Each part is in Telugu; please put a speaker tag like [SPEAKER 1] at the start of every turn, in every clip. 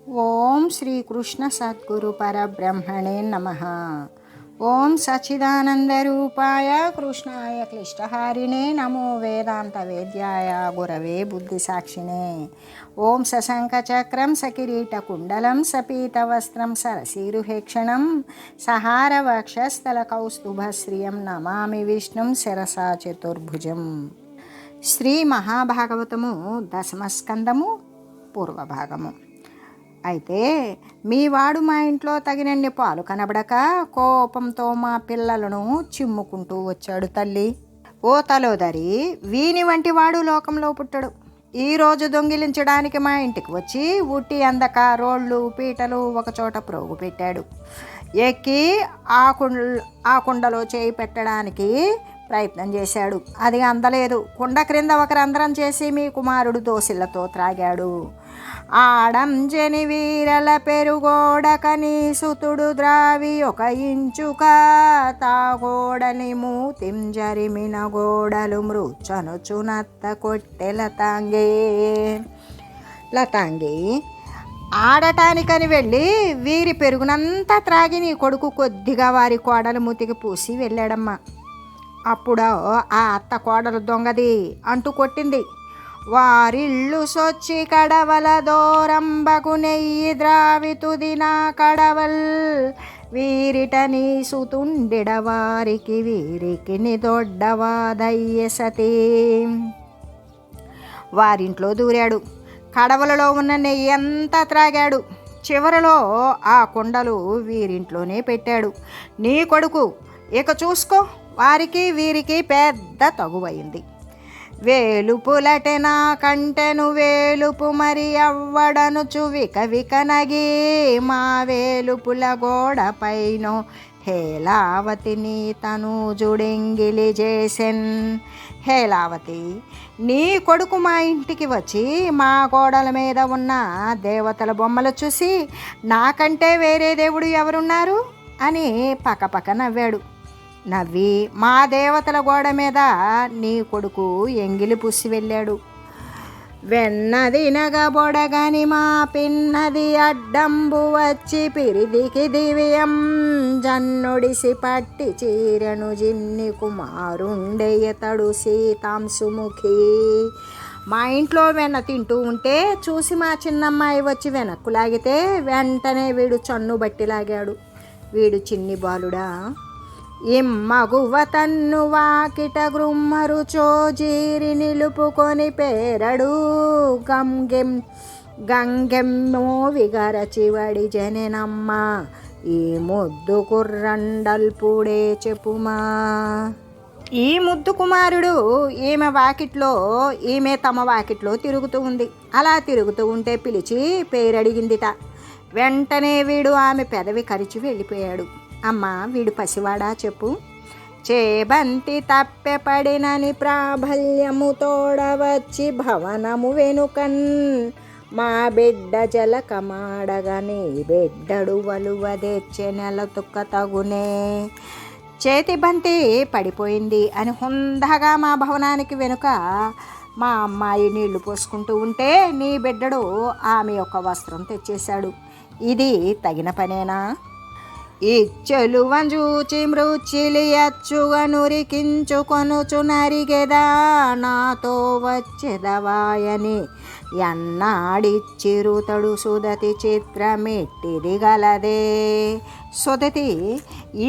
[SPEAKER 1] ఓం శ్రీ కృష్ణ సద్గురు పరబ్రహ్మణే నమః. ఓం సచ్చిదానందరూపాయ కృష్ణాయ క్లిష్టహారిణే నమో వేదాంత వేద్యాయ గురవే బుద్ధిసాక్షిణే. ఓం సశంఖచక్రం సకిరీటకుండలం సపీతవస్త్రం సరసీరుహేక్షణం సహారవక్షస్థల కౌస్తుభశ్రియం నమామి విష్ణుం శిరసా చతుర్భుజం. శ్రీ మహాభాగవతము దశమస్కందము పూర్వభాగము. అయితే మీవాడు మా ఇంట్లో తగినన్ని పాలు కనబడక కోపంతో మా పిల్లలను చిమ్ముకుంటూ వచ్చాడు తల్లి. ఓ తలోదరి, వీని వంటి వాడు లోకంలో పుట్టడు. ఈరోజు దొంగిలించడానికి మా ఇంటికి వచ్చి ఉట్టి అందక రోళ్ళు పీటలు ఒకచోట ప్రోగు పెట్టాడు. ఎక్కి ఆ కుండలో చేయి పెట్టడానికి ప్రయత్నం చేశాడు. అది అందలేదు. కుండ క్రింద ఒక రంధ్రం చేసి మీ కుమారుడు దోసిళ్లతో త్రాగాడు. ఆడంజని వీరల పెరుగోడకని సుతుడు ద్రావి ఒక ఇంచుక తాగోడని మూతిం జరిమిన గోడలు మృచ్చనుచునత్త కొట్టె లతాంగి ఆడటానికని వెళ్ళి వీరి పెరుగునంతా త్రాగి నీ కొడుకు కొద్దిగా వారి కోడలు మూతికి పూసి వెళ్ళాడమ్మా. అప్పుడు ఆ అత్త కోడలు దొంగది అంటూ కొట్టింది. వారిల్లు సొచ్చి కడవల దోరంబకు నెయ్యి ద్రావి తుదినా కడవల్ వీరిట నీ సుతుండిడ వారికి వీరికి నిదొడ్డవాదయ్య సతీ. వారింట్లో దూరాడు. కడవలలో ఉన్న నెయ్యి అంతా త్రాగాడు. చివరిలో ఆ కుండలు వీరింట్లోనే పెట్టాడు. నీ కొడుకు ఇక చూసుకో, వారికి వీరికి పెద్ద తగువైంది. వేలుపులటె నా కంటెను వేలుపు మరి అవ్వడనుచు వికనగి మా వేలుపుల గోడ పైన హేలావతిని తను జుడెంగిలి చేసెన్. హేలావతి, నీ కొడుకు మా ఇంటికి వచ్చి మా గోడల మీద ఉన్న దేవతల బొమ్మలు చూసి నాకంటే వేరే దేవుడు ఎవరున్నారు అని పకపక నవ్వాడు. నవ్వి మా దేవతల గోడ మీద నీ కొడుకు ఎంగిలి పుసి వెళ్ళాడు. వెన్నది నగబొడగని మా పిన్నది అడ్డంబు వచ్చి పిరిదికి దివ్యం జన్నుడిసి పట్టి చీరను జిన్ని కుమారుండెయ్య తడు సీతాంశుముఖి. మా ఇంట్లో వెన్న తింటూ ఉంటే చూసి మా చిన్నమ్మాయి వచ్చి వెనక్కు లాగితే వెంటనే వీడు చన్ను బట్టి లాగాడు. వీడు చిన్ని బాలుడా. ఇమ్మగువ తన్ను వాకిట గ్రుమ్మరు చోజీరి నిలుపుకొని పేరడు గంగెమ్మో విగరచివడి జనెనమ్మ ఈ ముద్దు కుర్రండల్పుడే చెప్పుమా. ఈ ముద్దు కుమారుడు ఈమె వాకిట్లో తమ వాకిట్లో తిరుగుతూ ఉంది. అలా తిరుగుతూ ఉంటే పిలిచి పేరడిగిందిట. వెంటనే వీడు ఆమె పెదవి కరిచి వెళ్ళిపోయాడు. అమ్మ, వీడు పసివాడా చెప్పు. చేబంతి తప్పెపడినని ప్రాబల్యము తోడవచ్చి భవనము వెనుకన్ మా బిడ్డ జలకమాడగా నీ బిడ్డడు వలువ తెచ్చే నెల తుక్క తగునే. చేతి బంతి పడిపోయింది అని హుందాగా మా భవనానికి వెనుక మా అమ్మాయి నీళ్లు పోసుకుంటూ ఉంటే నీ బిడ్డడు ఆమె యొక్క వస్త్రం తెచ్చేశాడు. ఇది తగిన పనేనా? ఇచ్చలు వంజూచి మృచిలి అచ్చుగా నురికించుకొనుచు నరిగెదా నాతో వచ్చెదవాయని ఎన్నాడిచ్చిరుతడు సుదతి చిత్రమెట్టిది గలదే. సుదతి,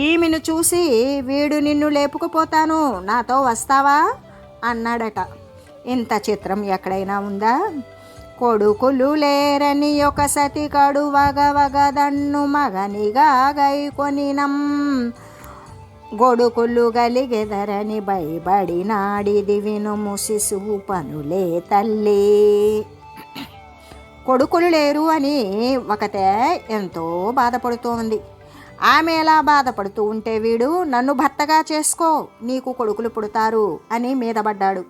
[SPEAKER 1] ఈమెను చూసి వీడు నిన్ను లేపుకుపోతాను, నాతో వస్తావా అన్నాడట. ఇంత చిత్రం ఎక్కడైనా ఉందా? కొడుకులు లేరని ఒక సతి కడు వగదన్ను మగనిగా గైకొనినం గొడుకులు గలిగెదరని భయబడినాడిది వినుము శిశువు పనులే తల్లి. కొడుకులు లేరు అని ఒకతే ఎంతో బాధపడుతోంది. ఆమె ఎలా బాధపడుతూ ఉంటే వీడు నన్ను భర్తగా చేసుకో, నీకు కొడుకులు పుడతారు అని మీదపడ్డాడు.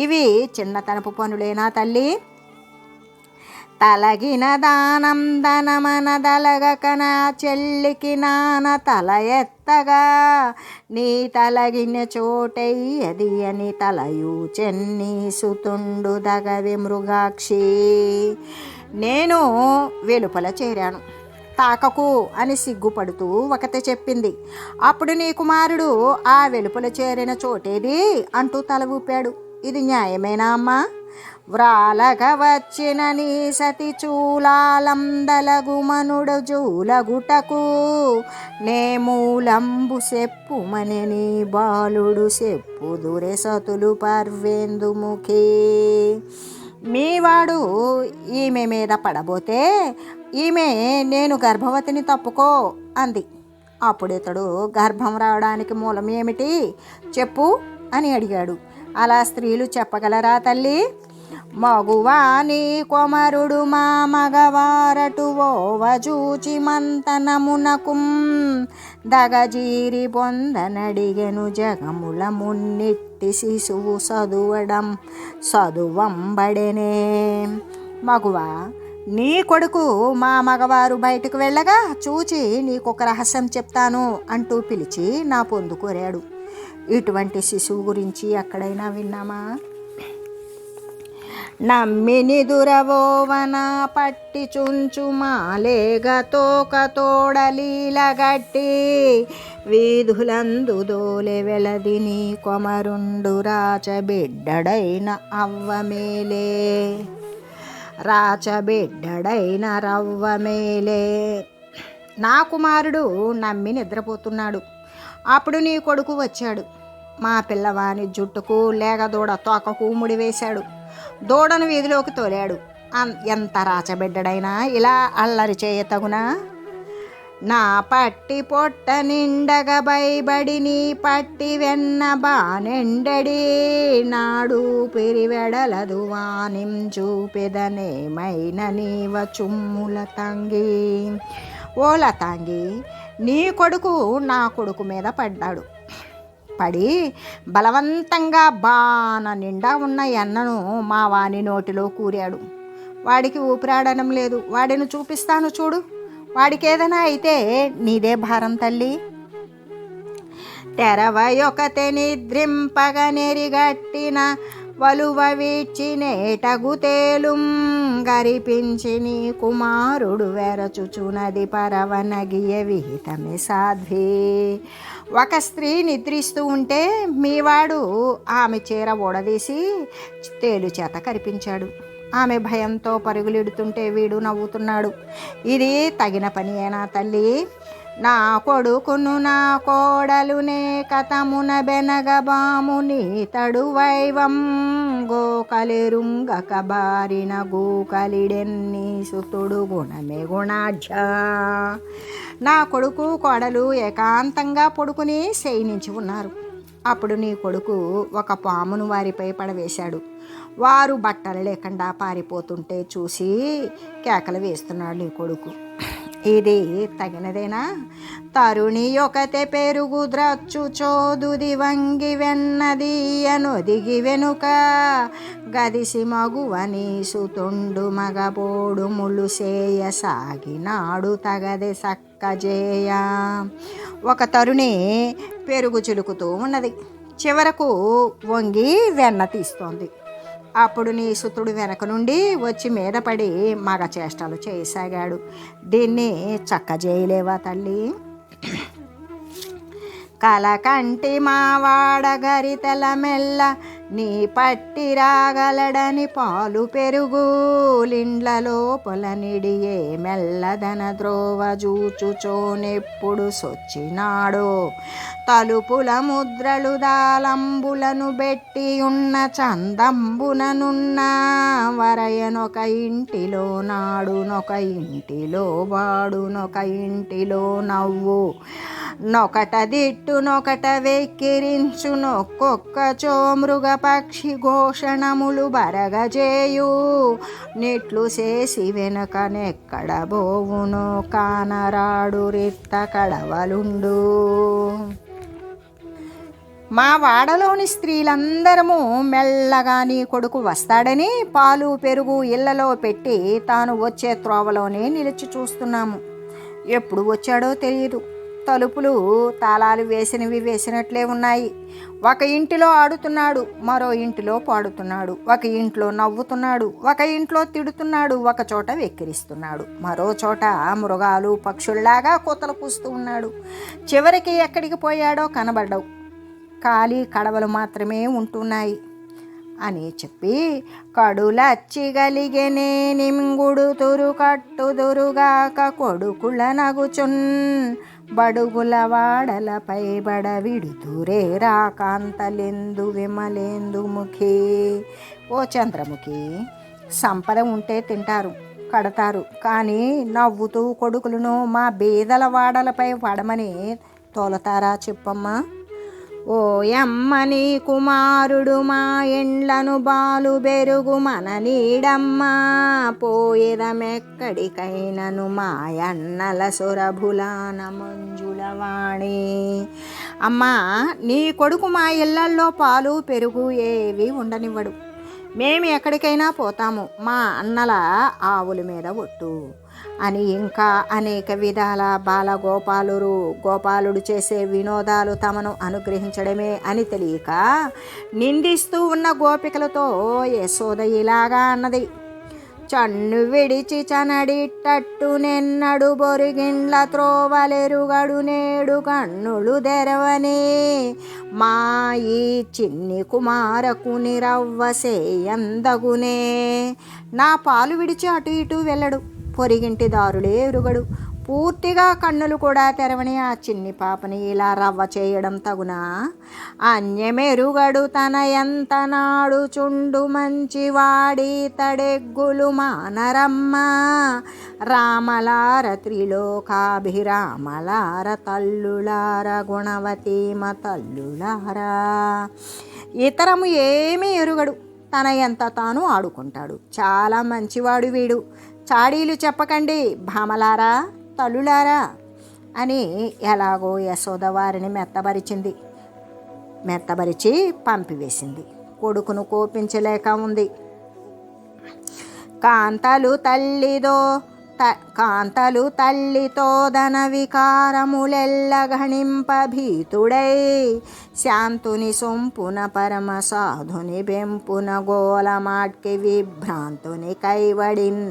[SPEAKER 1] ఇవి చిన్నతనపు పనులేనా తల్లి? తలగిన దానం ధనమన దలగకన చెల్లికి నాన్న తల ఎత్తగా నీ తలగిన చోటయ్యది అని తలయు చెన్ని సుతుండు దగవి మృగాక్షి. నేను వెలుపల చేరాను. తాకకు అని సిగ్గుపడుతూ ఒకతే చెప్పింది. అప్పుడు నీ కుమారుడు ఆ వెలుపల చేరిన చోటేది అంటూ తల ఊపాడు. ఇది న్యాయమేనా అమ్మా? వ్రాలగ వచ్చిన నీ సతి చూలాలందలగుమనుడు జూలగుటకు నే మూలంబు సెప్పుమని నీ బాలుడు సెప్పుదురే సతులు పర్వేందుముఖి. మీవాడు ఈమె మీద పడబోతే ఈమె నేను గర్భవతిని తప్పుకో అంది. అప్పుడితడు గర్భం రావడానికి మూలం ఏమిటి చెప్పు అని అడిగాడు. అలా స్త్రీలు చెప్పగలరా తల్లి? మగువా నీ కొమరుడు మా మగవారటు ఓవజూచి మంతనమునకుం దగజీరి పొందనడిగెను జగముల మున్నిట్టి శిశువు చదువంబడెనే. మగువా, నీ కొడుకు మా మగవారు బయటకు వెళ్ళగా చూచి నీకొక రహస్యం చెప్తాను అంటూ పిలిచి నా పొందు కోరాడు. ఇటువంటి శిశువు గురించి ఎక్కడైనా విన్నామా? నమ్మిని దురవోవన పట్టి చుంచు మాలేగ తోక తోడలీలగట్టి వీధులందు దోలె వెలదిని కొమరుండు రాచబిడ్డడైన అవ్వమేలే. రాచబిడ్డడైన రవ్వమేలే. నా కుమారుడు నమ్మి నిద్రపోతున్నాడు. అప్పుడు నీ కొడుకు వచ్చాడు. మా పిల్లవాని జుట్టుకు లేక దూడ తోకకు ముడివేశాడు. దూడను వీధిలోకి తోలాడు. ఎంత రాచబిడ్డడైనా ఇలా అల్లరి చేయతగునా? నా పట్టి పొట్ట నిండగ బైబడి నీ పట్టి వెన్న బానెండడి నాడు పెరివెడలదు వానిం చూపెదనేమైన నీవ చుమ్ముల తంగి. ఓల తంగి, నీ కొడుకు నా కొడుకు మీద పడ్డాడు. పడి బలవంతంగా బాణ నిండా ఉన్న ఎన్నను మా వాని నోటిలో కూరాడు. వాడికి ఊపిరాడడం లేదు. వాడిని చూపిస్తాను చూడు. వాడికి ఏదైనా అయితే నీదే భారం తల్లి. తెరవయొకతే నిద్రింపగ నెరిగట్టిన వలువ వీడ్చి నేటగు తేలుం గరిపించి నీ కుమారుడు వెరచుచునది పరవనగియ విహితమే సాధ్వి. ఒక స్త్రీ నిద్రిస్తూ ఉంటే మీవాడు ఆమె చీర ఊడదీసి తేలు చేత కరిపించాడు. ఆమె భయంతో పరుగులెడుతుంటే వీడు నవ్వుతున్నాడు. ఇది తగిన పనియేనా తల్లి? నా కొడుకును నా కోడలునే కథమున బెనగబాము నీతడు వైవం గోకలిరుంగక బారిన గోకలిడెన్ని సుతుడు గుణమే గుణాఢ్య. నా కొడుకు కోడలు ఏకాంతంగా పడుకుని శయనించి ఉన్నారు. అప్పుడు నీ కొడుకు ఒక పామును వారిపై పడవేశాడు. వారు బట్టలు లేకుండా పారిపోతుంటే చూసి కేకలు వేస్తున్నాడు నీ కొడుకు. ఇది తగినదేనా? తరుణి ఒకతే పెరుగు ద్రచ్చు చోదుది వంగి వెన్నది అనొదిగి వెనుక గదిసి మగువని సుతుండు మగబోడు ములుసేయ సాగినాడు తగదే సక్కజేయ. ఒక తరుణి పెరుగు చిలుకుతూ ఉన్నది. చివరకు వంగి వెన్న తీస్తోంది. అప్పుడు నీ సుతుడు వెనక నుండి వచ్చి మీద పడి మగ చేష్టలు చేయసాగాడు. దీన్ని చక్కజేయలేవా తల్లి? కలకంటి మావాడ గరితల మెల్ల నీ పట్టి రాగలడని పాలు పెరుగు లిండ్లలో పొలనిడియే మెల్లదన ద్రోవ జూచుచోనెప్పుడు సొచ్చినాడో తలుపుల ముద్రలు దాలంబులను బెట్టి ఉన్న చందంబుననున్న వరయనొక ఇంటిలో నాడు నొక ఇంటిలో వాడు నొక ఇంటిలో నవ్వు నొకట దిట్టు నొకట వెక్కిరించు నొక్కొక్క చోమృగ పక్షి ఘోషణములు బరగజేయు నిట్లు చేసి వెనుక నెక్కడ బోవును కానరాడు రిత్త కడవలుండు. మా వాడలోని స్త్రీలందరము మెల్లగా నీ కొడుకు వస్తాడని పాలు పెరుగు ఇళ్లలో పెట్టి తాను వచ్చే త్రోవలోనే నిలిచి చూస్తున్నాము. ఎప్పుడు వచ్చాడో తెలియదు. తలుపులు తాళాలు వేసినవి వేసినట్లే ఉన్నాయి. ఒక ఇంటిలో ఆడుతున్నాడు, మరో ఇంటిలో పాడుతున్నాడు. ఒక ఇంట్లో నవ్వుతున్నాడు, ఒక ఇంట్లో తిడుతున్నాడు, ఒక చోట వెక్కిరిస్తున్నాడు, మరో చోట మృగాలు పక్షుల్లాగా కోతలు కూస్తూ ఉన్నాడు. చివరికి ఎక్కడికి పోయాడో కనబడ్డావు, ఖాళీ కడవలు మాత్రమే ఉంటున్నాయి అని చెప్పి, కడులచ్చిగలిగెనే నింగుడు తురు కట్టుదురుగాక కొడుకుల నగుచున్ బడుగుల వాడలపై బడవిడుతురే రాకాంతలెందు విమలేందు ముఖి. ఓ చంద్రముఖి, సంపద ఉంటే తింటారు, కడతారు, కానీ నవ్వుతూ కొడుకులను మా బీదల వాడలపై పడమని తోలతారా చెప్పమ్మా? ఓయమ్మని కుమారుడు మా ఎండ్లను బాలు బెరుగు మన నీడమ్మా, పోయేదమెక్కడికైనను మాయన్నల సురభులాన మంజులవాణి. అమ్మా, నీ కొడుకు మా ఇళ్లల్లో పాలు పెరుగు ఏవి ఉండనివ్వడు. మేము ఎక్కడికైనా పోతాము, మా అన్నల ఆవుల మీద ఒట్టు అని ఇంకా అనేక విధాల గోపాలుడు చేసే వినోదాలు తమను అనుగ్రహించడమే అని తెలియక నిందిస్తూ ఉన్న గోపికలతో యశోద ఇలాగా అన్నది. చన్ను విడిచి చనడిట్టట్టు నెన్నడు బొరిగిండ్ల త్రోవలెరుగడు నేడు కన్నులు తెరవనే, మా ఈ చిన్ని కుమారకుని రవ్వసేయందగునే. నా పాలు విడిచి అటు ఇటు వెళ్ళడు, పొరిగింటి దారులే ఎరుగడు, పూర్తిగా కన్నులు కూడా తెరవని ఆ చిన్ని పాపని ఇలా రవ్వ చేయడం తగునా? అన్యమెరుగడు తన ఎంత నాడు చుండు మంచివాడి తడెగ్గులు మానరమ్మ, రామలార త్రిలోకాభిరామలార తల్లులార గుణవతీమ తల్లులారా. ఇతరము ఏమీ ఎరుగడు, తన ఎంత తాను ఆడుకుంటాడు. చాలా మంచివాడు వీడు, చాడీలు చెప్పకండి భామలారా తల్లులారా అని ఎలాగో యశోద వారిని మెత్తబరిచి పంపివేసింది. కొడుకును కోపించలేక ఉంది. కాంతలు తల్లితో ధన వికారములెల్ల గణింప భీతుడై, శాంతుని సొంపున పరమ సాధుని బెంపున గోలమాట్కి విభ్రాంతుని కైవడిన్,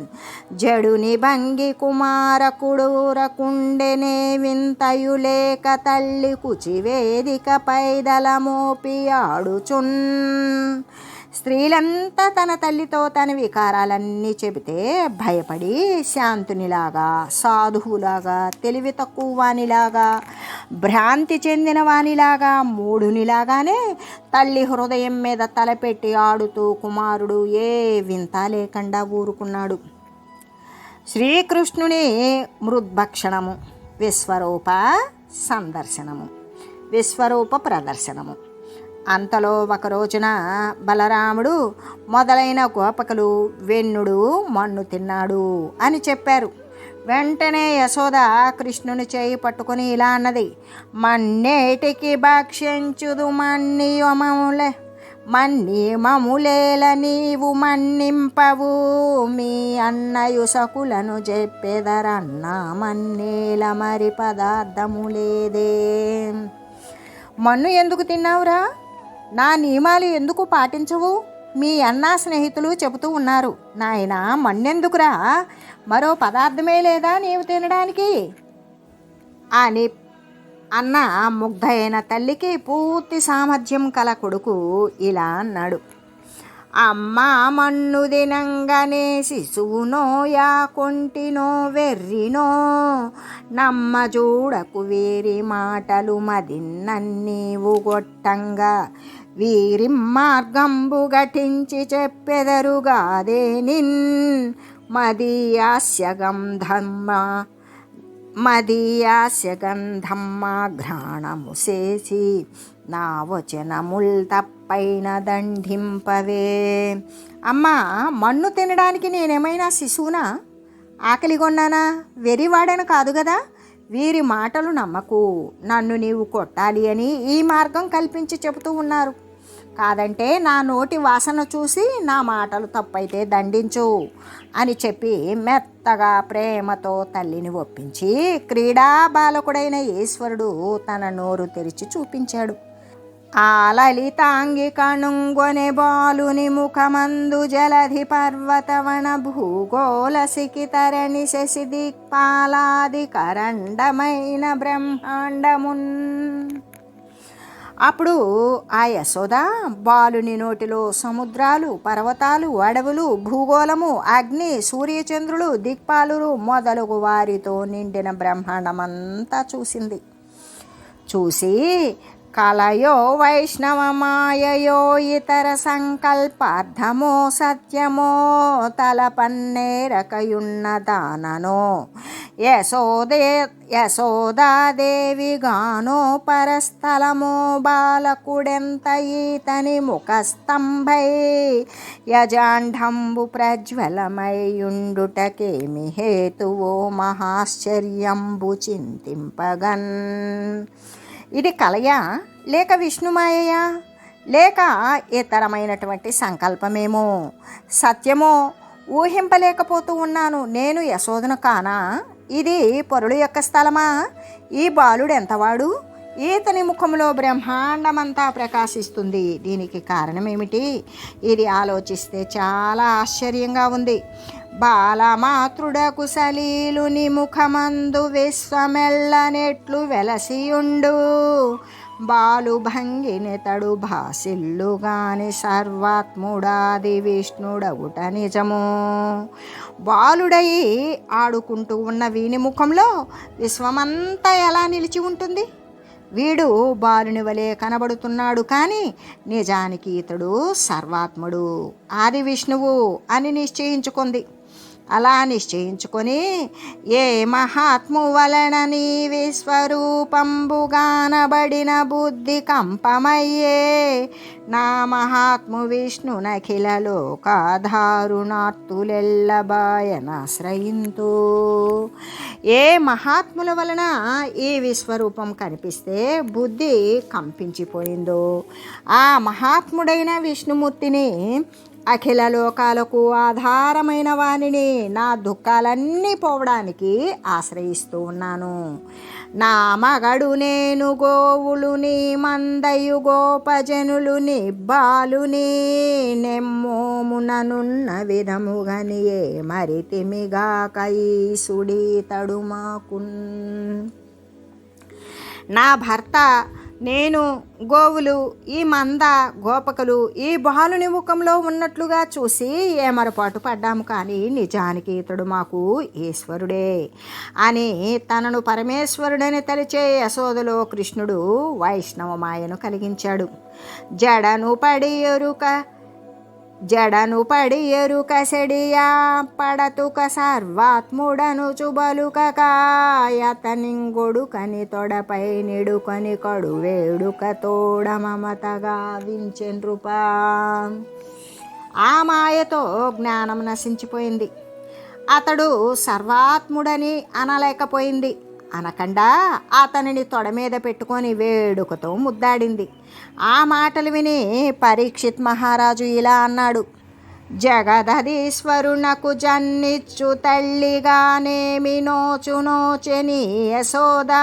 [SPEAKER 1] జడుని భంగి కుమారకుడూరకుండెనే వింతయులేక తల్లి కుచివేదిక పైదల మోపి ఆడుచున్. స్త్రీలంతా తన తల్లితో తన వికారాలన్నీ చెబితే భయపడి శాంతునిలాగా, సాధువులాగా, తెలివి తక్కువ వానిలాగా, భ్రాంతి చెందిన వానిలాగా, మూఢునిలాగానే తల్లి హృదయం మీద తలపెట్టి ఆడుతూ కుమారుడు ఏ వింత లేకుండా ఊరుకున్నాడు. శ్రీకృష్ణుని మృద్భక్షణము, విశ్వరూప ప్రదర్శనము. అంతలో ఒక రోజున బలరాముడు మొదలైన గోపకులు వెన్నుడు మన్ను తిన్నాడు అని చెప్పారు. వెంటనే యశోద కృష్ణుని చేయి పట్టుకొని ఇలా అన్నది. మన్నేటికి భక్షించుదు మన్నిమములేల నీవు మన్నింపవు, మీ అన్నయు సకులను చెప్పెదరన్నా మన్నేల మరి పదార్థము లేదే. మన్ను ఎందుకు తిన్నావురా? నా నియమాలు ఎందుకు పాటించవు? మీ అన్న స్నేహితులు చెబుతూ ఉన్నారు. నాయనా, మన్నెందుకురా? మరో పదార్థమే లేదా నీవు తినడానికి అని అన్న ముగ్ధైన తల్లికి పూర్తి సామర్థ్యం కల కొడుకు ఇలా అన్నాడు. అమ్మా మన్ను దినంగానే శిశువునో యా కొంటినో వెర్రినో, నమ్మ చూడకు వీరి మాటలు మదిన్నీవు గొట్టంగా, వీరి మార్గంబు ఘటించి చెప్పెదరుగాదే నిన్, మదీయాస్యగంధమ్మ ఘ్రాణము చేసి నా వచనముల్ తప్పైన దండింపవే. అమ్మా, మన్ను తినడానికి నేనేమైనా శిశువునా? ఆకలిగొన్నానా? వెరివాడను కాదు కదా. వీరి మాటలు నమ్మకు, నన్ను నీవు కొట్టాలి అని ఈ మార్గం కల్పించి చెబుతూ ఉన్నారు. కాదంటే నా నోటి వాసన చూసి నా మాటలు తప్పైతే దండించు అని చెప్పి మెత్తగా ప్రేమతో తల్లిని ఒప్పించి క్రీడా బాలకుడైన ఈశ్వరుడు తన నోరు తెరిచి చూపించాడు. ఆ లలితాంగి కణుంగొనె బాలుని ముఖమందు జలధి పర్వతవన భూగోళ సికితరణి శశి దిక్పాలాది కరండమైన బ్రహ్మాండమున్. అప్పుడు ఆ యశోద బాలుని నోటిలో సముద్రాలు, పర్వతాలు, అడవులు, భూగోళము, అగ్ని, సూర్యచంద్రులు, దిక్పాలురు మొదలగు వారితో నిండిన బ్రహ్మాండమంతా చూసింది. చూసి కలయో వైష్ణవ మాయయో ఇతర సంకల్పార్థమో సత్యమో తలపన్నేరకయున్న దాననో యశోదాదేవిగానో పరస్థలమో బాలకుడెంత ఈతని ముఖస్తంభై యజాంఢంబు ప్రజ్వలమయుండుటకేమి హేతువో మహాశ్చర్యంబు చింతింపగన్. ఇది కలయా లేక విష్ణుమాయయా లేక ఇతరమైనటువంటి సంకల్పమేమో సత్యమో ఊహింపలేకపోతూ ఉన్నాను. నేను యశోదను కానా? ఇది పరుల యొక్క స్థలమా? ఈ బాలుడు ఎంతవాడు? ఈతని ముఖంలో బ్రహ్మాండమంతా ప్రకాశిస్తుంది. దీనికి కారణమేమిటి? ఇది ఆలోచిస్తే చాలా ఆశ్చర్యంగా ఉంది. బాలమాతృడకు సలీలుని ముఖమందు విశ్వమెల్లనెట్లు వెలసియుండు బాలు భంగినెతడు భాసిల్లుగాని సర్వాత్ముడాది విష్ణుడగుట నిజము. బాలుడై ఆడుకుంటూ ఉన్న వీని ముఖంలో విశ్వమంతా ఎలా నిలిచి ఉంటుంది? వీడు బాలుని వలె కనబడుతున్నాడు, కానీ నిజానికి ఇతడు సర్వాత్ముడు, ఆది విష్ణువు అని నిశ్చయించుకుంది. అలా నిశ్చయించుకొని ఏ మహాత్ము వలన నీ విశ్వరూపంబుగానబడిన బుద్ధి కంపమయ్యే నా మహాత్ము విష్ణు నఖిల లోకాధారుణార్తులెల్లబాయనాశ్రయింతు. ఏ మహాత్ముల వలన ఈ విశ్వరూపం కనిపిస్తే బుద్ధి కంపించిపోయిందో ఆ మహాత్ముడైన విష్ణుమూర్తిని, అఖిల లోకాలకు ఆధారమైన వానిని నా దుఃఖాలన్నీ పోవడానికి ఆశ్రయిస్తూ ఉన్నాను. నా మగడు నేను గోవులుని మందయు గోపజనులుని బాలుని నెమ్మోముననున్న విధముగనియే మరితిమిగాక ఈసుడి తడుమాకున్. నా భర్త, నేను, గోవులు, ఈ మంద, గోపకులు ఈ బాలుని ముఖంలో ఉన్నట్లుగా చూసి ఏమరపాటు పడ్డాము, కానీ నిజానికి ఇతడు మాకు ఈశ్వరుడే అని తనను పరమేశ్వరుడని తలిచే యశోదలో కృష్ణుడు వైష్ణవ మాయను కలిగించాడు. జడను పడి ఎరుక సెడియా పడతుక సర్వాత్ముడను చుబలుకకాయతనింగొడుకని తొడపై నిడుకొని కడు వేడుక తోడ మమతగా వించెన్రుపా. ఆ మాయతో జ్ఞానం నశించిపోయింది. అతడు సర్వాత్ముడని అనలేకపోయింది. అనకుండా అతనిని తొడ మీద పెట్టుకొని వేడుకతో ముద్దాడింది. ఆ మాటలు విని పరీక్షిత్ మహారాజు ఇలా అన్నాడు: జగదధీశ్వరునకు జన్నిచ్చు తల్లిగానేమి నోచునోచెని యశోదా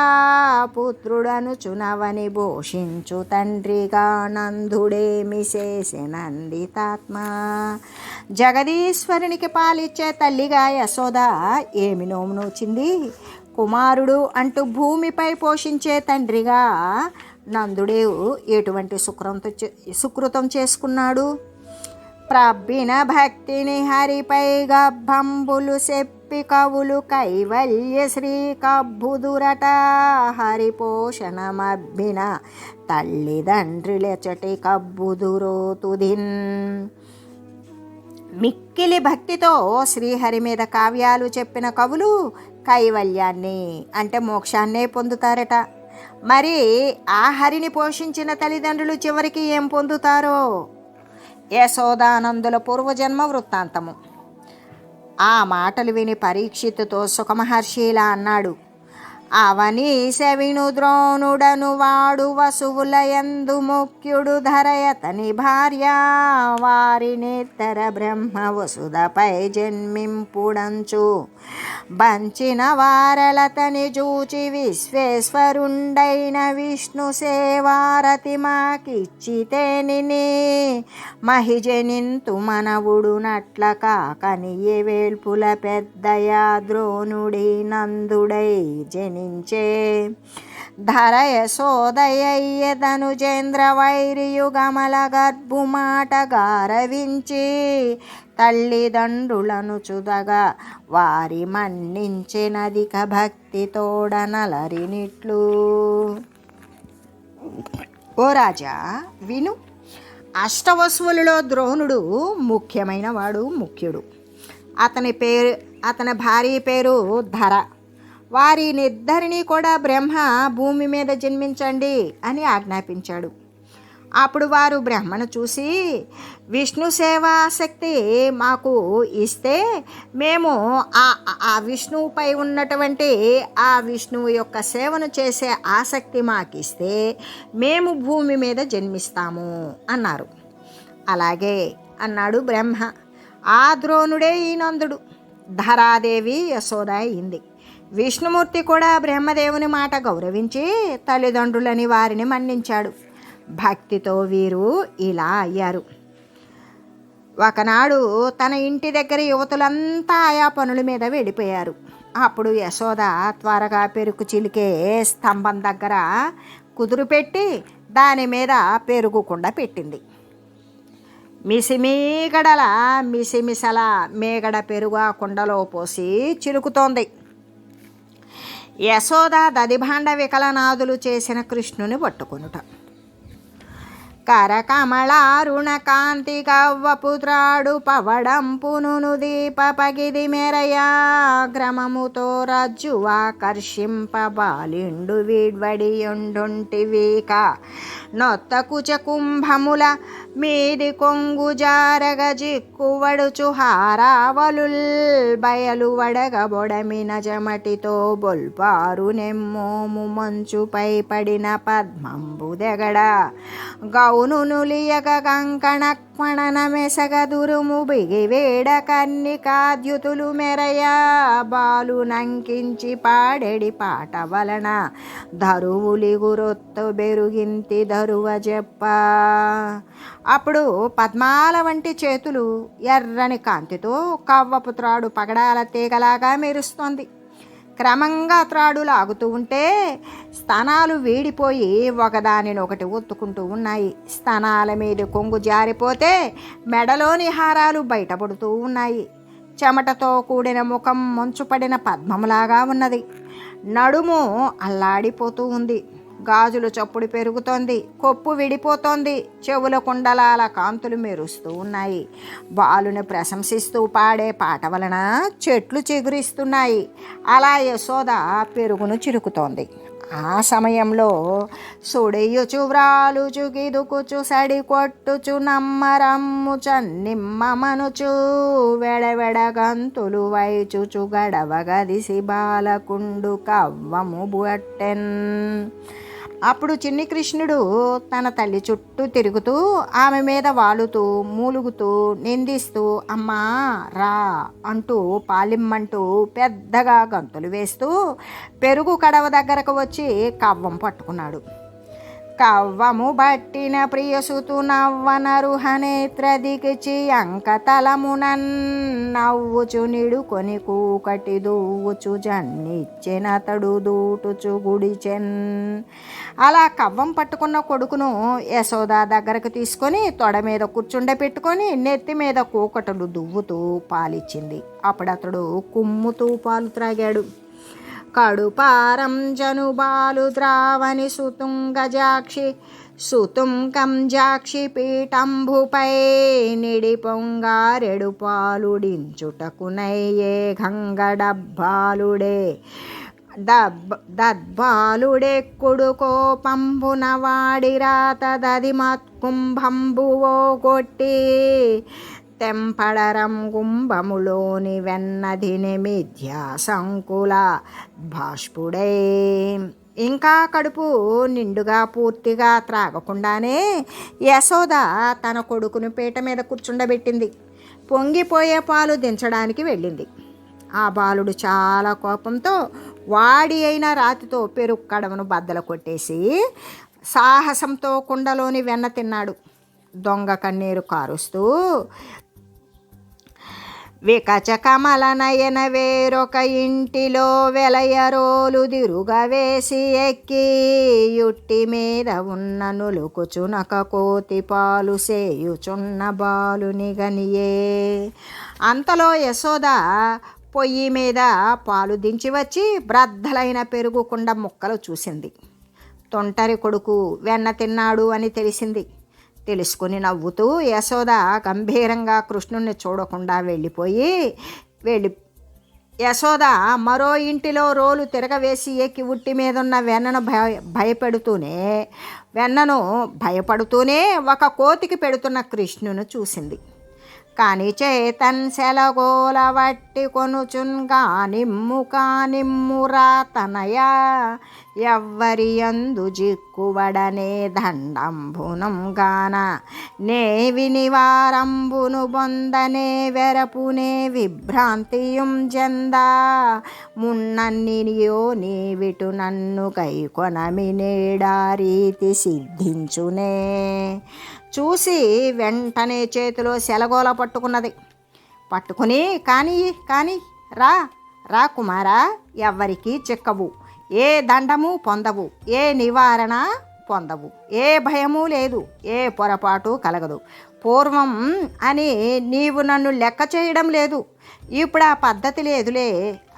[SPEAKER 1] పుత్రుడను చునవని భోషించు తండ్రిగా నందుడేమి చేసినందితాత్మ. జగదీశ్వరునికి పాలిచ్చే తల్లిగా యశోద ఏమి నోము నోచింది? కుమారుడు అంటూ భూమిపై పోషించే తండ్రిగా నందుడేవు ఎటువంటి సుకృతం చేసుకున్నాడు? ప్రబ్బిన భక్తిని హరిపై గబ్బంబులు చెప్పి కవులు కైవల్య శ్రీ కబ్బుదురట హరిపోషణ మబ్బిన తల్లిదండ్రులెచటి కబ్బుదురో తుదిన్. మిక్కిలి భక్తితో శ్రీహరి మీద కావ్యాలు చెప్పిన కవులు కైవల్యాన్ని అంటే మోక్షాన్నే పొందుతారట. మరి ఆ హరిని పోషించిన తల్లిదండ్రులు చివరికి ఏం పొందుతారో? యశోదానందుల పూర్వజన్మ వృత్తాంతము. ఆ మాటలు విని పరీక్షిత్తుతో సుఖమహర్షి ఇలా అన్నాడు: అవనీశ విను ద్రోణుడను వాడు వసువుల యందు ముఖ్యుడు ధరయతని భార్య వారినేత్తర బ్రహ్మ వసుధపై జన్మింపుడంచు బంచిన వారలతని జూచి విశ్వేశ్వరుండైన విష్ణు సేవారతి మాకిచ్చితేనిని మహిజనింతు మనవుడు నట్ల కాకని వేల్పుల పెద్దయా ద్రోణుడి నందుడై జనించే ధర యశోదయ్యదనుజేంద్ర వైరియుగమల గర్భుమాట గారవించి తల్లిదండ్రులను చుదగా వారి మన్నించినదిక భక్తి తోడనలరినిట్లు. ఓ రాజా విను, అష్టవసువులలో ద్రోణుడు ముఖ్యమైన వాడు, ముఖ్యుడు. అతని భార్య పేరు ధర. వారినిద్దరినీ కూడా బ్రహ్మ భూమి మీద జన్మించండి అని ఆజ్ఞాపించాడు. అప్పుడు వారు బ్రహ్మను చూసి విష్ణు సేవాశక్తి మాకు ఇస్తే మేము ఆ విష్ణువుపై ఉన్నటువంటి ఆ విష్ణువు యొక్క సేవను చేసే ఆసక్తి మాకు ఇస్తే మేము భూమి మీద జన్మిస్తాము అన్నారు. అలాగే అన్నాడు బ్రహ్మ. ఆ ద్రోణుడే ఈ నందుడు. ధరాదేవి యశోద అయింది. విష్ణుమూర్తి కూడా బ్రహ్మదేవుని మాట గౌరవించి తల్లిదండ్రులని వారిని మన్నించాడు. భక్తితో వీరు ఇలా అయ్యారు. ఒకనాడు తన ఇంటి దగ్గర యువతులంతా ఆయా పనుల మీద వెళ్ళిపోయారు. అప్పుడు యశోద త్వరగా పెరుగు చిలికే స్తంభం దగ్గర కుదురు పెట్టి దాని మీద పెరుగు కుండ పెట్టింది. మిసిమీగడల మిసిమిసల మేగడ పెరుగు ఆ కుండలో పోసి చిలుకుతోంది. యశోద దదిభాండ వికలనాదులు చేసిన కృష్ణుని పట్టుకొనుట. కరకమళారుణ కాంతి గవ్వపుత్రాడు పవడంపును దీప పగిది మెరయా గ్రమముతో రజ్జువాకర్షింప బాలిండు వీడ్వడియుండుంటివీక నొత్త కుచ కుంభముల మీది కొంగు జారగ జిక్కువడుచు హారావలుల్ బయలు వడగబొడమిన జమటితో బొల్పారు నెమ్మోము మంచుపై పడిన పద్మంబుదెగడ గౌనులియగ కంకణక్మణన మెసగ దురుము బిగి వేడ కన్నికాద్యుతులు మెరయా బాలు నంకించి పాడెడి పాట వలన ధరువులి గురొత్తు బెరుగింతి ధరువ చెప్ప. అప్పుడు పద్మాల వంటి చేతులు ఎర్రని కాంతితో కవ్వపు త్రాడు పగడాల తీగలాగా మెరుస్తోంది. క్రమంగా త్రాడు లాగుతూ ఉంటే స్తనాలు వీడిపోయి ఒకదానినొకటి ఒత్తుకుంటూ ఉన్నాయి. స్తనాల మీద కొంగు జారిపోతే మెడలోని హారాలు బయటపడుతూ ఉన్నాయి. చెమటతో కూడిన ముఖం మంచుపడిన పద్మంలాగా ఉన్నది. నడుము అల్లాడిపోతూ ఉంది. గాజులు చప్పుడు పెరుగుతోంది. కొప్పు విడిపోతోంది. చెవుల కుండలాల కాంతులు మెరుస్తూ ఉన్నాయి. బాలుని ప్రశంసిస్తూ పాడే పాట వలన చెట్లు చిగురిస్తున్నాయి. అలా యశోద పెరుగును చిరుకుతోంది. ఆ సమయంలో సుడియుచు వ్రాలుచు గిదుకుచు సడి కొట్టుచు నమ్మరమ్ము చన్నిమ్మమనుచు వెడవెడ గంతులు వైచుచు గడవ గదిసి బాలకుండు కవ్వము బుట్టెన్. అప్పుడు చిన్ని కృష్ణుడు తన తల్లి చుట్టూ తిరుగుతూ ఆమె మీద వాలుతూ మూలుగుతూ నిందిస్తూ అమ్మా రా అంటూ పాలిమ్మంటూ పెద్దగా గంతులు వేస్తూ పెరుగు కడవ దగ్గరకు వచ్చి కవ్వం పట్టుకున్నాడు. కవ్వము బట్టిన ప్రియసుతు నవ్వనరుహనేత్ర దిగిచి అంకతలమునన్ నవ్వుచు నిడుకొని కూకటి దూవుచు జన్నిచ్చెనతడు దూటుచు గుడిచెన్. అలా కవ్వం పట్టుకున్న కొడుకును యశోద దగ్గరకు తీసుకొని తొడ మీద కూర్చుండబెట్టుకొని నెత్తి మీద కూకటలు దువ్వుతూ పాలిచ్చింది. అప్పుడు అతడు కుమ్ముతూ పాలు త్రాగాడు. కడుపారం జనుబాలు ద్రావణి సుతుంగజాక్షి సుతుంకంజాక్షి పీఠంభుపై నిడి పొంగారెడు పాలుడించుటకునయ్యే గంగడబ్బాలుడే దద్బాలుడెక్కుడు కోపంబున వాడిరాత దది మత్కుంభంబువో కొట్టి తెంపడరం గుంబములోని వెన్నదిని మిథ్యా సంకుల బాష్పుడై. ఇంకా కడుపు నిండుగా పూర్తిగా త్రాగకుండానే యశోద తన కొడుకును పీట మీద కూర్చుండబెట్టింది. పొంగిపోయే పాలు దించడానికి వెళ్ళింది. ఆ బాలుడు చాలా కోపంతో వాడి అయిన రాతితో పెరుగు కడవను బద్దలు కొట్టేసి సాహసంతో కుండలోని వెన్న తిన్నాడు. దొంగ కన్నీరు కారుస్తూ వికచ కమల నయన వేరొక ఇంటిలో వెలయరోలు దిరుగవేసి ఎక్కి యుట్టి మీద ఉన్న నులుకుచునక కోతి పాలు సేయుచున్న బాలుని గనియే. అంతలో యశోద పొయ్యి మీద పాలు దించి వచ్చి బ్రద్దలైన పెరుగు కుండ ముక్కలు చూసింది. తొంటరి కొడుకు వెన్న తిన్నాడు అని తెలిసింది. తెలుసుకుని నవ్వుతూ యశోద గంభీరంగా కృష్ణుణ్ణి చూడకుండా యశోద మరో ఇంటిలో రోలు తిరగవేసి ఎక్కి ఉట్టి మీదున్న వెన్నను భయపడుతూనే ఒక కోతికి పెడుతున్న కృష్ణును చూసింది. కాని చేతన్ సెలగోల వట్టి కొనుచున్గా నిమ్మురా తనయ ఎవ్వరి యందు జిక్కువడనే దండంబునం గాన నే వినివారంబును బొందనే వెరపునే విభ్రాంతియుం జందా మున్నన్నియో నీవిటు నన్ను కైకొనమినేడా రీతి సిద్ధించునే. చూసి వెంటనే చేతిలో సెలగోల పట్టుకుని కానీ రా కుమారా, ఎవ్వరికి చిక్కవు, ఏ దండము పొందవు, ఏ నివారణ పొందవు, ఏ భయము లేదు, ఏ పొరపాటు కలగదు. పూర్వం అని నీవు నన్ను లెక్క చేయడం లేదు, ఇప్పుడు ఆ పద్ధతి లేదులే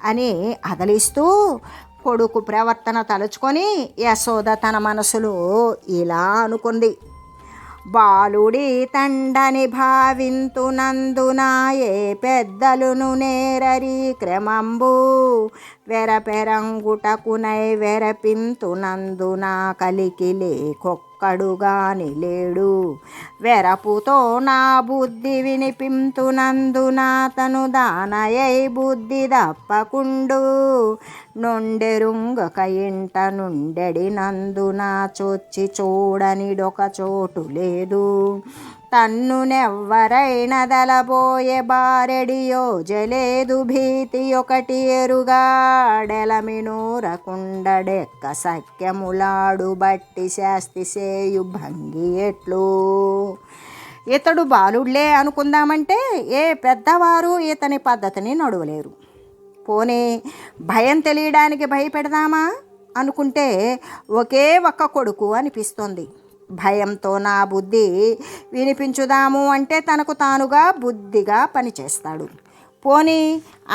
[SPEAKER 1] అని అదలిస్తూ కొడుకు ప్రవర్తన తలుచుకొని యశోద తన మనసులో ఇలా అనుకుంది. బాలుడి తండని భావింతునందునాయే పెద్దలును నేరరి క్రమంబు వెరపెరంగుటకునై వెరపింతునందున కలికి లేకొక్కడుగాని లేడు. వెరపుతో నా బుద్ధి వినిపింతునందున తను దానయై బుద్ధి దప్పకుండు నొండెరుంగక ఇంట నుండెడినందున చొచ్చి చూడనిడొక చోటు లేదు. తన్నునెవ్వరైన దలబోయే బారెడియో జలేదు భీతి ఒకటి ఎరుగాడెలమినూరకుండడెక్క సఖ్యములాడు బట్టి శాస్తి సేయు భంగి ఎట్లు. ఇతడు బాలుడ్లే అనుకుందామంటే ఏ పెద్దవారు ఇతని పద్ధతిని నడువలేరు. పోనీ భయం తెలియడానికి భయపెడదామా అనుకుంటే ఒకే ఒక్క కొడుకు అనిపిస్తుంది. భయంతో నా బుద్ధి వినిపించుదాము అంటే తనకు తానుగా బుద్ధిగా పనిచేస్తాడు. పోనీ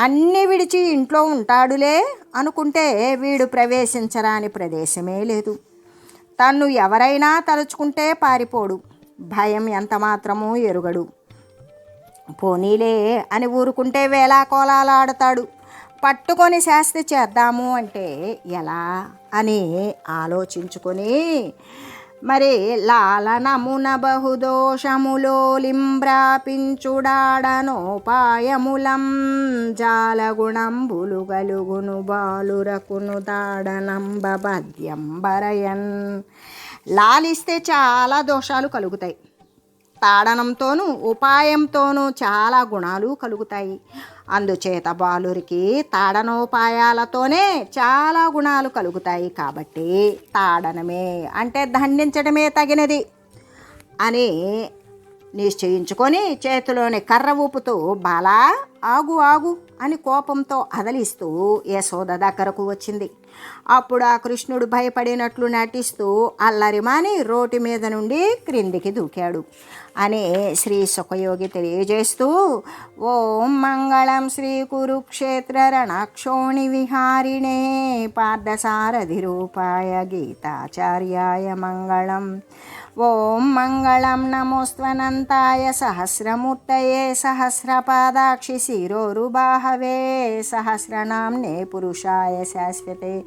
[SPEAKER 1] అన్నీ విడిచి ఇంట్లో ఉంటాడులే అనుకుంటే వీడు ప్రవేశించరాని ప్రదేశమే లేదు. తన్ను ఎవరైనా తలుచుకుంటే పారిపోడు, భయం ఎంత మాత్రమూ ఎరుగడు. పోనీలే అని ఊరుకుంటే వేలాకోలాలాడతాడు. పట్టుకొని శాస్తి చేద్దాము అంటే ఎలా అని ఆలోచించుకొని మరి లాలనమున బహుదోషములో లింబ్రాపించుడాడనోపాయములం జాలగుణంబులు గలుగును బాలురకును దాడనంబ బద్యంబరయన్. లాలిస్తే చాలా దోషాలు కలుగుతాయి, తాడనంతోనూ ఉపాయంతోనూ చాలా గుణాలు కలుగుతాయి. అందుచేత బాలురికి తాడనోపాయాలతోనే చాలా గుణాలు కలుగుతాయి. కాబట్టి తాడనమే అంటే దండించడమే తగినది అని నిశ్చయించుకొని చేతిలోని కర్ర ఊపుతూ బాలా ఆగు ఆగు అని కోపంతో అదలిస్తూ యశోద దగ్గరకు వచ్చింది. అప్పుడు ఆ కృష్ణుడు భయపడినట్లు నటిస్తూ అల్లరిమాని రోటి మీద నుండి క్రిందికి దూకాడు అని శ్రీ సుఖయోగి తెలియజేస్తూ ఓం మంగళం శ్రీ కురుక్షేత్ర రణక్షోణి విహారిణే పార్థసారథి రూపాయ గీతాచార్యాయ మంగళం. ఓం మంగళం నమోస్త్వనంతాయ సహస్రమూర్తయే సహస్రపాదాక్షి శిరోరుబాహవే సహస్రనామ్నే పురుషాయ శాశ్వతే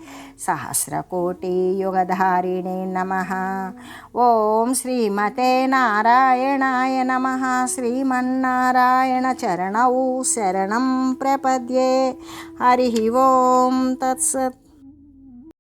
[SPEAKER 1] సహస్రకోటియుగధారిణే నమః. ఓం శ్రీమతే నారాయణాయ నమః. శ్రీమన్నారాయణ చరణౌ శరణం ప్రపద్యే. హరి ఓం తత్సత్.